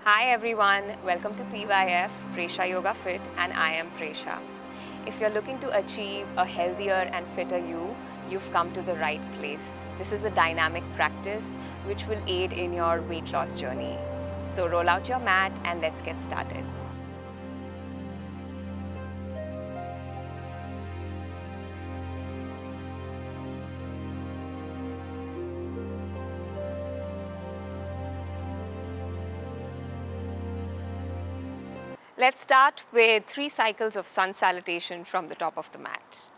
Hi everyone, welcome to PYF, Presha Yoga Fit, and I am Presha. If you're looking to achieve a healthier and fitter you, you've come to the right place. This is a dynamic practice which will aid in your weight loss journey. So roll out your mat and let's get started. Let's start with 3 cycles of sun salutation from the top of the mat.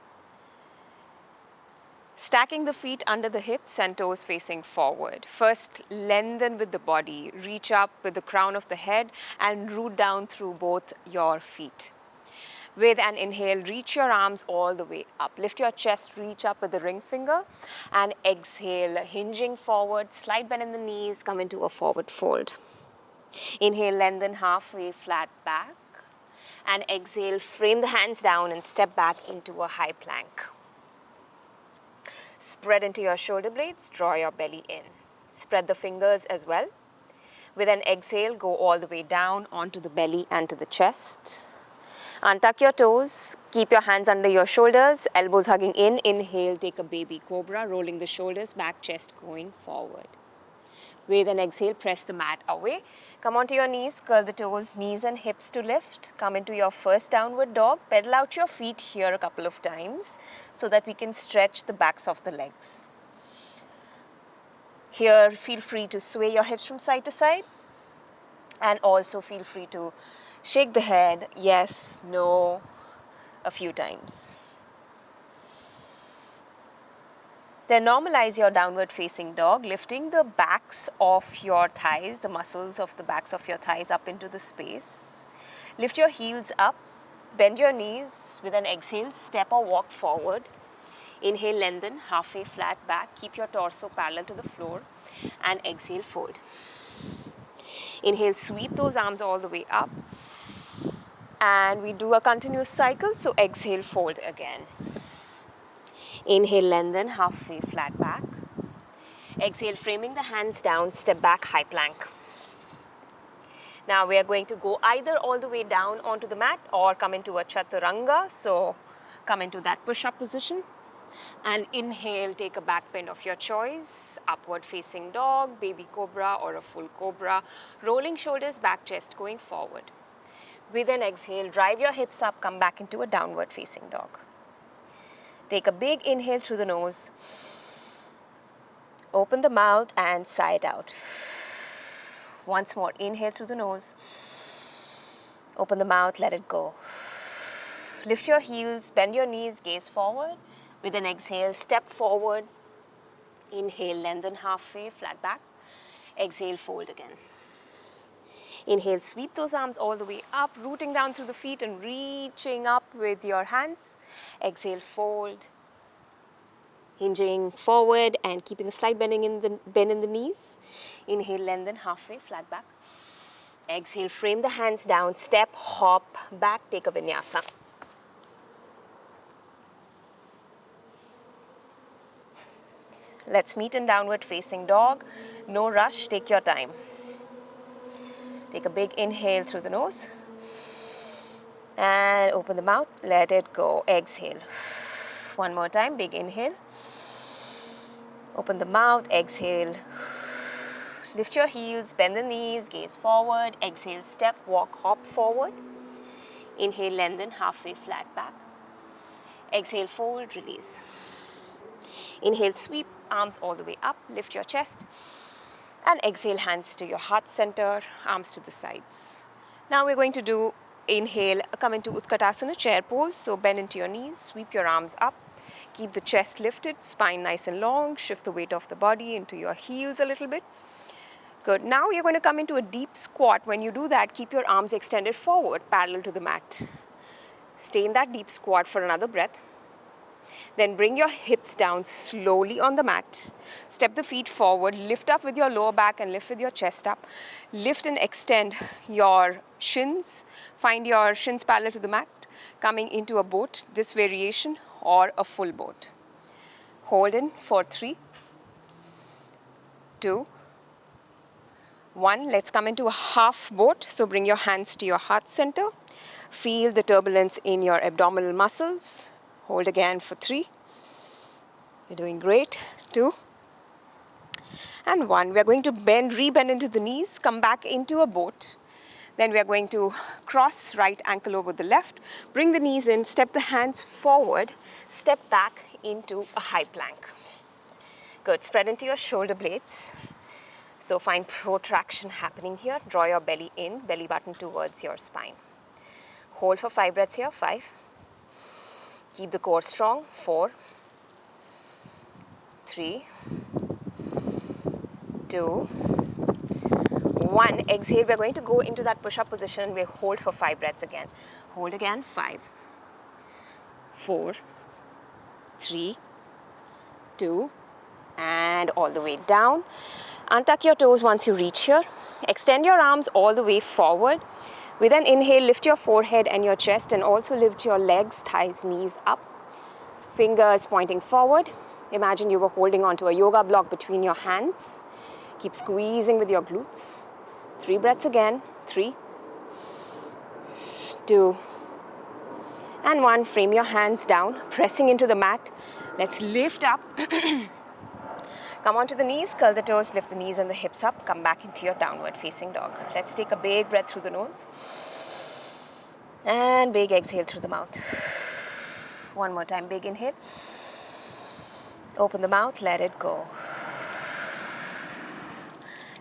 Stacking the feet under the hips and toes facing forward. First, lengthen with the body. Reach up with the crown of the head and root down through both your feet. With an inhale, reach your arms all the way up. Lift your chest, reach up with the ring finger. And exhale, hinging forward, slight bend in the knees, come into a forward fold. Inhale, lengthen halfway, flat back. And exhale, frame the hands down and step back into a high plank. Spread into your shoulder blades, draw your belly in. Spread the fingers as well. With an exhale, go all the way down onto the belly and to the chest. Untuck your toes, keep your hands under your shoulders, elbows hugging in. Inhale, take a baby cobra, rolling the shoulders back, chest going forward. With an exhale, press the mat away. Come onto your knees, curl the toes, knees and hips to lift. Come into your first downward dog. Pedal out your feet here a couple of times so that we can stretch the backs of the legs. Here, feel free to sway your hips from side to side. And also feel free to shake the head, yes, no, a few times. Then normalize your downward facing dog, lifting the backs of your thighs, the muscles of the backs of your thighs up into the space. Lift your heels up, bend your knees. With an exhale, step or walk forward. Inhale, lengthen, halfway flat back. Keep your torso parallel to the floor. And exhale, fold. Inhale, sweep those arms all the way up. And we do a continuous cycle, so exhale, fold again. Inhale, lengthen, halfway flat back. Exhale, framing the hands down, step back, high plank. Now we are going to go either all the way down onto the mat or come into a chaturanga. So come into that push-up position. And inhale, take a back bend of your choice. Upward facing dog, baby cobra or a full cobra. Rolling shoulders back, chest going forward. With an exhale, drive your hips up, come back into a downward facing dog. Take a big inhale through the nose. Open the mouth and sigh it out. Once more, inhale through the nose. Open the mouth, let it go. Lift your heels, bend your knees, gaze forward. With an exhale, step forward. Inhale, lengthen halfway, flat back. Exhale, fold again. Inhale, sweep those arms all the way up, rooting down through the feet and reaching up with your hands. Exhale, fold. Hinging forward and keeping a slight bend in the knees. Inhale, lengthen halfway, flat back. Exhale, frame the hands down, step, hop, back, take a vinyasa. Let's meet in downward facing dog. No rush, take your time. Take a big inhale through the nose. And open the mouth, let it go. Exhale. One more time, big inhale. Open the mouth, exhale. Lift your heels, bend the knees, gaze forward. Exhale, step, walk, hop forward. Inhale, lengthen, halfway flat back. Exhale, fold, release. Inhale, sweep, arms all the way up, lift your chest. And exhale, hands to your heart center, arms to the sides. Now we're going to do inhale, come into Utkatasana, chair pose. So bend into your knees, sweep your arms up. Keep the chest lifted, spine nice and long. Shift the weight of the body into your heels a little bit. Good. Now you're going to come into a deep squat. When you do that, keep your arms extended forward, parallel to the mat. Stay in that deep squat for another breath. Then bring your hips down slowly on the mat. Step the feet forward, lift up with your lower back and lift with your chest up. Lift and extend your shins. Find your shins parallel to the mat. Coming into a boat, this variation, or a full boat. Hold in for 3, 2, 1, let's come into a half boat. So bring your hands to your heart center. Feel the turbulence in your abdominal muscles. Hold again for 3. You're doing great. 2 and 1. We're going to rebend into the knees, come back into a boat. Then we are going to cross right ankle over the left, bring the knees in, step the hands forward, step back into a high plank. Good, spread into your shoulder blades. So find protraction happening here. Draw your belly in, belly button towards your spine. Hold for 5 breaths here, 5. Keep the core strong, 4, 3, 2, 1. Exhale, we're going to go into that push-up position and we hold for 5 breaths again. Hold again, 5, 4, 3, 2, and all the way down. Untuck your toes once you reach here. Extend your arms all the way forward. With an inhale, lift your forehead and your chest and also lift your legs, thighs, knees up. Fingers pointing forward. Imagine you were holding onto a yoga block between your hands. Keep squeezing with your glutes. 3 breaths again. 3, 2, and 1. Frame your hands down, pressing into the mat. Let's lift up. Come onto the knees, curl the toes, lift the knees and the hips up. Come back into your downward facing dog. Let's take a big breath through the nose. And big exhale through the mouth. One more time, big inhale. Open the mouth, let it go.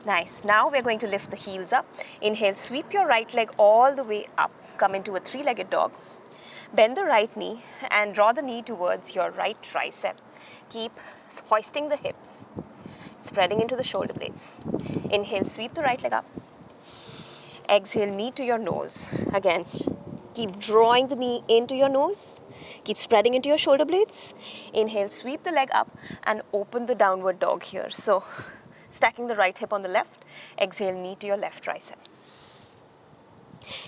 Nice. Now we're going to lift the heels up. Inhale, sweep your right leg all the way up. Come into a 3-legged dog. Bend the right knee and draw the knee towards your right tricep. Keep hoisting the hips, spreading into the shoulder blades. Inhale, sweep the right leg up. Exhale, knee to your nose. Again, keep drawing the knee into your nose. Keep spreading into your shoulder blades. Inhale, sweep the leg up and open the downward dog here. So, stacking the right hip on the left. Exhale, knee to your left tricep.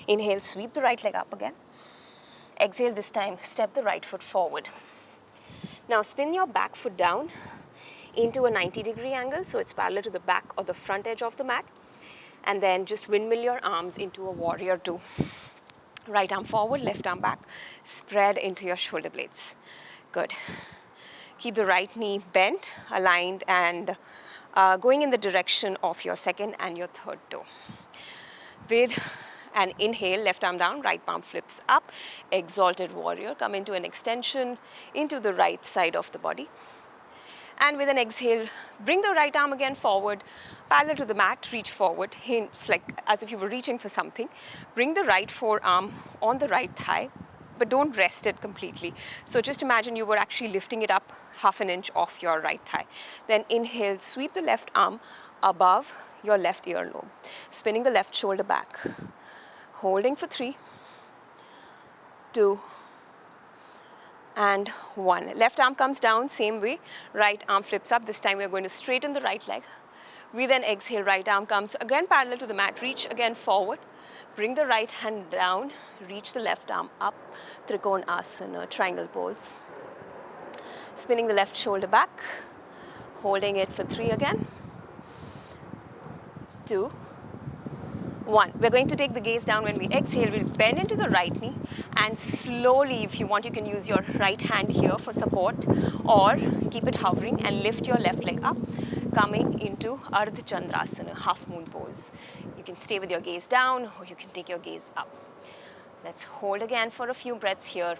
Inhale, sweep the right leg up again. Exhale, this time, step the right foot forward. Now, spin your back foot down into a 90-degree angle, so it's parallel to the back or the front edge of the mat. And then just windmill your arms into a warrior 2. Right arm forward, left arm back. Spread into your shoulder blades. Good. Keep the right knee bent, aligned, and going in the direction of your second and your third toe. With an inhale, left arm down, right palm flips up. Exalted warrior. Come into an extension into the right side of the body. And with an exhale, bring the right arm again forward, parallel to the mat, reach forward, hinge, like as if you were reaching for something. Bring the right forearm on the right thigh, but don't rest it completely. So just imagine you were actually lifting it up half an inch off your right thigh. Then inhale, sweep the left arm above your left earlobe, spinning the left shoulder back. Holding for 3, 2, and 1. Left arm comes down, same way. Right arm flips up. This time we're going to straighten the right leg. We then exhale, right arm comes again parallel to the mat. Reach again forward. Bring the right hand down. Reach the left arm up. Trikonasana, triangle pose. Spinning the left shoulder back. Holding it for 3 again. 2, 1. We're going to take the gaze down when we exhale. We'll bend into the right knee and slowly, if you want, you can use your right hand here for support or keep it hovering and lift your left leg up, coming into Ardha Chandrasana, half moon pose. You can stay with your gaze down or you can take your gaze up. Let's hold again for a few breaths here.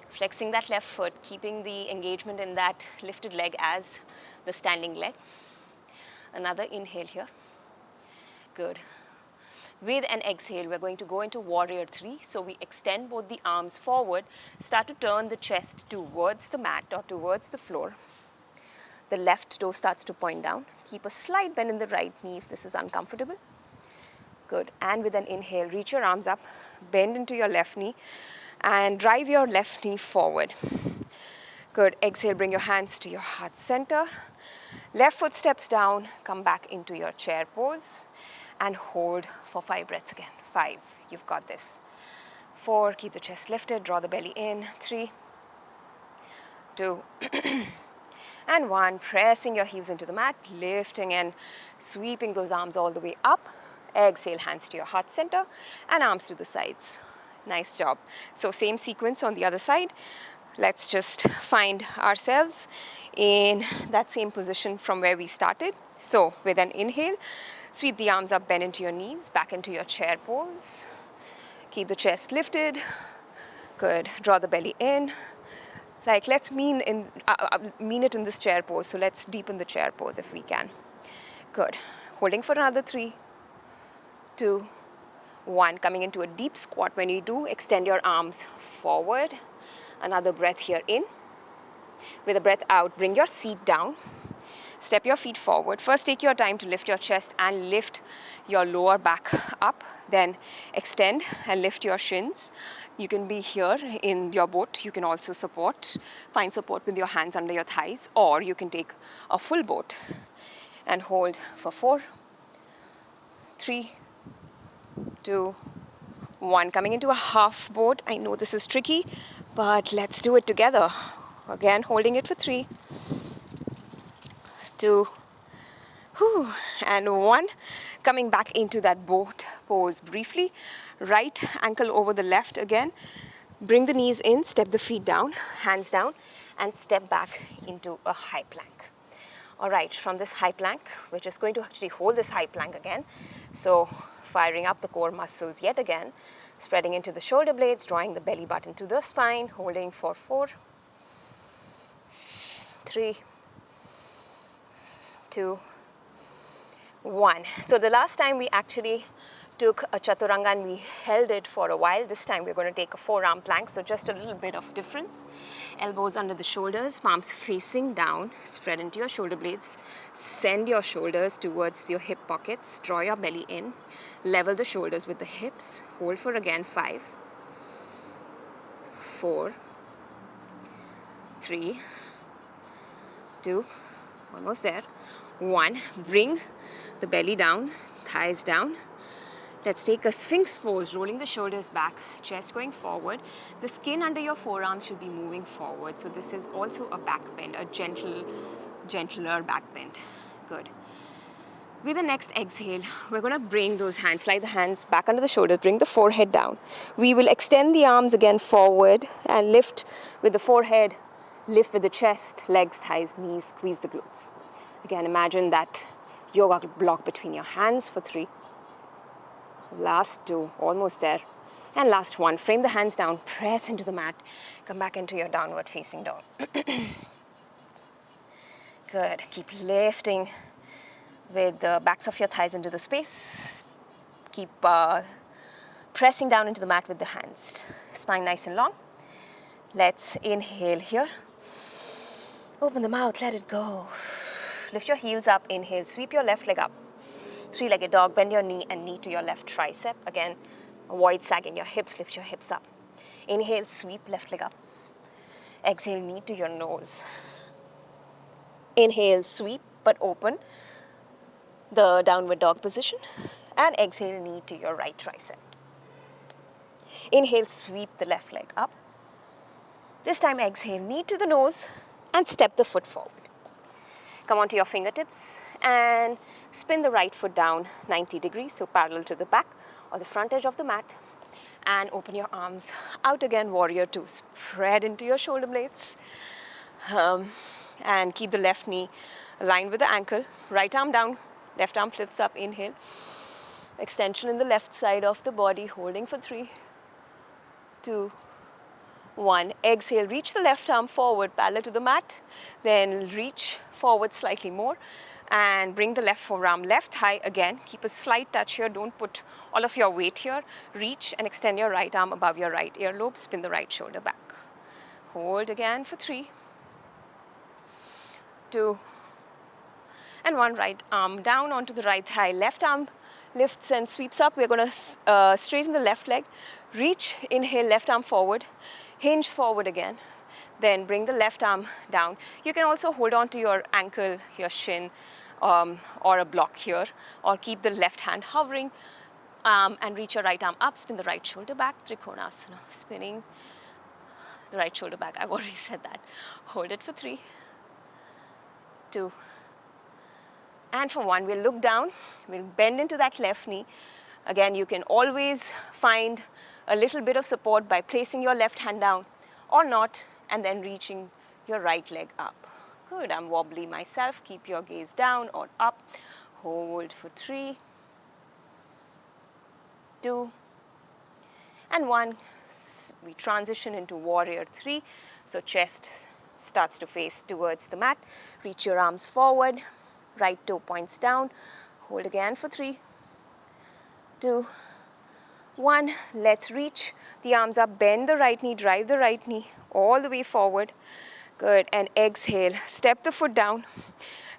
Flexing that left foot, keeping the engagement in that lifted leg as the standing leg. Another inhale here. Good. With an exhale, we're going to go into warrior 3. So we extend both the arms forward, start to turn the chest towards the mat or towards the floor. The left toe starts to point down. Keep a slight bend in the right knee if this is uncomfortable. Good. And with an inhale, reach your arms up, bend into your left knee, and drive your left knee forward. Good. Exhale, bring your hands to your heart center. Left foot steps down, come back into your chair pose. And hold for 5 breaths again. 5, you've got this. 4, keep the chest lifted, draw the belly in. 3, 2, And 1, pressing your heels into the mat, lifting and sweeping those arms all the way up. Exhale, hands to your heart center and arms to the sides. Nice job. So same sequence on the other side. Let's just find ourselves in that same position from where we started. So with an inhale, sweep the arms up, bend into your knees, back into your chair pose. Keep the chest lifted. Good. Draw the belly in. Like, let's mean it in this chair pose. So let's deepen the chair pose if we can. Good. Holding for another 3, 2, 1. Coming into a deep squat. When you do, extend your arms forward. Another breath here in. With a breath out, bring your seat down. Step your feet forward. First, take your time to lift your chest and lift your lower back up. Then extend and lift your shins. You can be here in your boat. You can also find support with your hands under your thighs, or you can take a full boat and hold for 4, 3, 2, 1. Coming into a half boat. I know this is tricky, but let's do it together. Again, holding it for 3, 2, and 1. Coming back into that boat pose briefly. Right ankle over the left again. Bring the knees in, step the feet down, hands down, and step back into a high plank. All right, from this high plank, we're just going to actually hold this high plank again. So firing up the core muscles yet again, spreading into the shoulder blades, drawing the belly button to the spine, holding for 4, 3, 2, 1. So the last time we actually took a chaturanga and we held it for a while. This time we're going to take a forearm plank, so just a little bit of difference. Elbows under the shoulders, palms facing down, spread into your shoulder blades. Send your shoulders towards your hip pockets, draw your belly in, level the shoulders with the hips. Hold for again 5, 4, 3, 2, almost there, 1. Bring the belly down, thighs down. Let's take a sphinx pose, rolling the shoulders back, chest going forward. The skin under your forearms should be moving forward. So this is also a back bend, a gentler back bend. Good. With the next exhale, we're going to bring those hands, slide the hands back under the shoulders, bring the forehead down. We will extend the arms again forward and lift with the forehead, lift with the chest, legs, thighs, knees, squeeze the glutes. Again, imagine that yoga block between your hands for 3. Last 2, almost there. And last 1, frame the hands down, press into the mat, come back into your downward facing dog. Good, keep lifting with the backs of your thighs into the space. Keep pressing down into the mat with the hands. Spine nice and long. Let's inhale here. Open the mouth, let it go. Lift your heels up, inhale, sweep your left leg up. 3-legged dog, bend your knee and knee to your left tricep. Again, avoid sagging your hips, lift your hips up. Inhale, sweep left leg up. Exhale, knee to your nose. Inhale, sweep but open the downward dog position. And exhale, knee to your right tricep. Inhale, sweep the left leg up. This time, exhale, knee to the nose and step the foot forward. Come onto your fingertips and spin the right foot down 90 degrees, so parallel to the back or the front edge of the mat. And open your arms out again, warrior 2. Spread into your shoulder blades. And keep the left knee aligned with the ankle. Right arm down, left arm flips up, inhale. Extension in the left side of the body, holding for 3, 2, 1. Exhale, reach the left arm forward, parallel to the mat. Then reach forward slightly more and bring the left forearm, left thigh again. Keep a slight touch here. Don't put all of your weight here. Reach and extend your right arm above your right earlobe. Spin the right shoulder back. Hold again for 3, 2, and 1. Right arm down onto the right thigh. Left arm lifts and sweeps up. We're going to straighten the left leg. Reach, inhale, left arm forward. Hinge forward again. Then bring the left arm down. You can also hold on to your ankle, your shin, or a block here, or keep the left hand hovering and reach your right arm up. Spin the right shoulder back, Trikonasana. Spinning the right shoulder back. I've already said that. Hold it for 3, 2, and for 1. We'll look down, we'll bend into that left knee. Again, you can always find a little bit of support by placing your left hand down or not, and then reaching your right leg up. Good, I'm wobbly myself. Keep your gaze down or up. Hold for 3, 2, and 1. We transition into warrior 3. So chest starts to face towards the mat. Reach your arms forward. Right toe points down. Hold again for 3, 2, 1. Let's reach the arms up. Bend the right knee. Drive the right knee all the way forward. Good. And exhale. Step the foot down.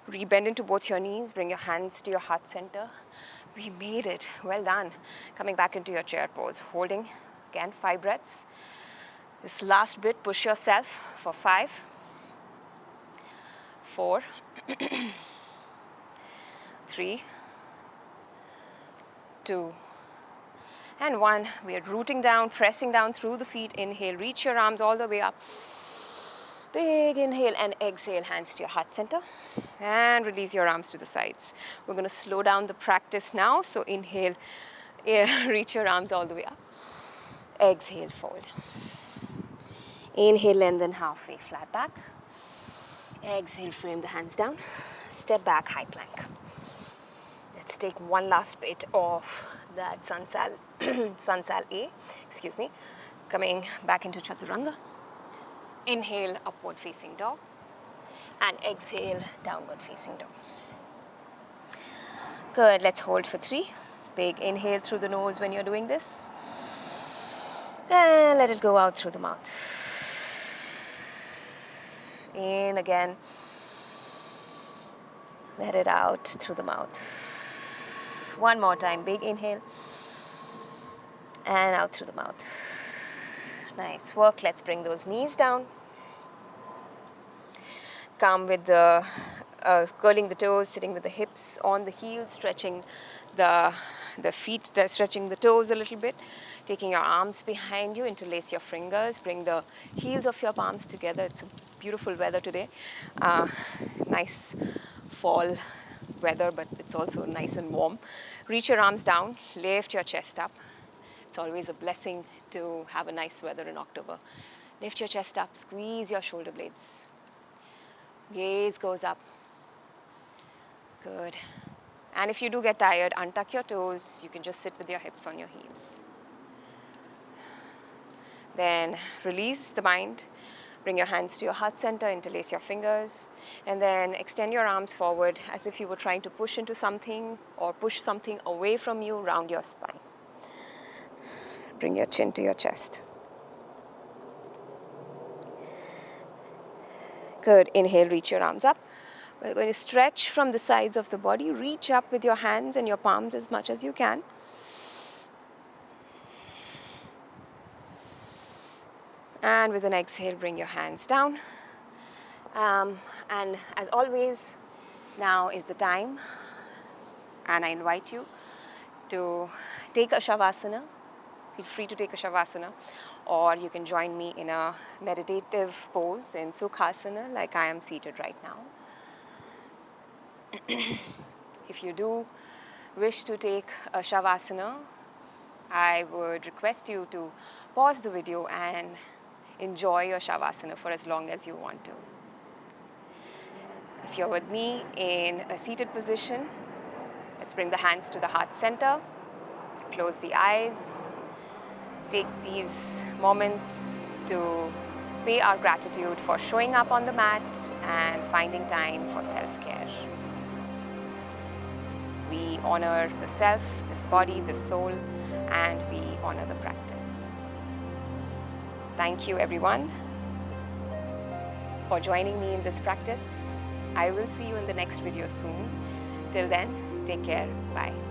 Rebend into both your knees. Bring your hands to your heart center. We made it. Well done. Coming back into your chair pose. Holding. Again, 5 breaths. This last bit, push yourself for 5, 4, 3, 2, and 1. We are rooting down, pressing down through the feet. Inhale, reach your arms all the way up. Big inhale and exhale, hands to your heart center. And release your arms to the sides. We're going to slow down the practice now. So inhale, reach your arms all the way up. Exhale, fold. Inhale, lengthen halfway, flat back. Exhale, frame the hands down. Step back, high plank. Let's take one last bit of that Sansal, Sansal A, excuse me. Coming back into Chaturanga. Inhale, upward facing dog. And exhale, downward facing dog. Good, let's hold for 3. Big inhale through the nose when you're doing this. And let it go out through the mouth. In again. Let it out through the mouth. One more time, big inhale. And out through the mouth. Nice work. Let's bring those knees down. Come with the curling the toes, sitting with the hips on the heels, stretching the feet, stretching the toes a little bit. Taking your arms behind you, interlace your fingers, bring the heels of your palms together. It's a beautiful weather today. Nice fall weather, but it's also nice and warm. Reach your arms down, lift your chest up. It's always a blessing to have a nice weather in October. Lift your chest up, squeeze your shoulder blades. Gaze goes up. Good. And if you do get tired, untuck your toes. You can just sit with your hips on your heels. Then release the mind. Bring your hands to your heart center, interlace your fingers, and then extend your arms forward as if you were trying to push into something or push something away from you, round your spine. Bring your chin to your chest. Good. Inhale, reach your arms up. We're going to stretch from the sides of the body. Reach up with your hands and your palms as much as you can. And with an exhale, bring your hands down. And as always, now is the time. And I invite you to take a Shavasana. Feel free to take a Shavasana. Or you can join me in a meditative pose in Sukhasana, like I am seated right now. If you do wish to take a Shavasana, I would request you to pause the video and enjoy your Shavasana for as long as you want to. If you're with me in a seated position, let's bring the hands to the heart center, close the eyes, take these moments to pay our gratitude for showing up on the mat and finding time for self-care. We honor the self, this body, the soul, and we honor the practice. Thank you, everyone, for joining me in this practice. I will see you in the next video soon. Till then, take care. Bye.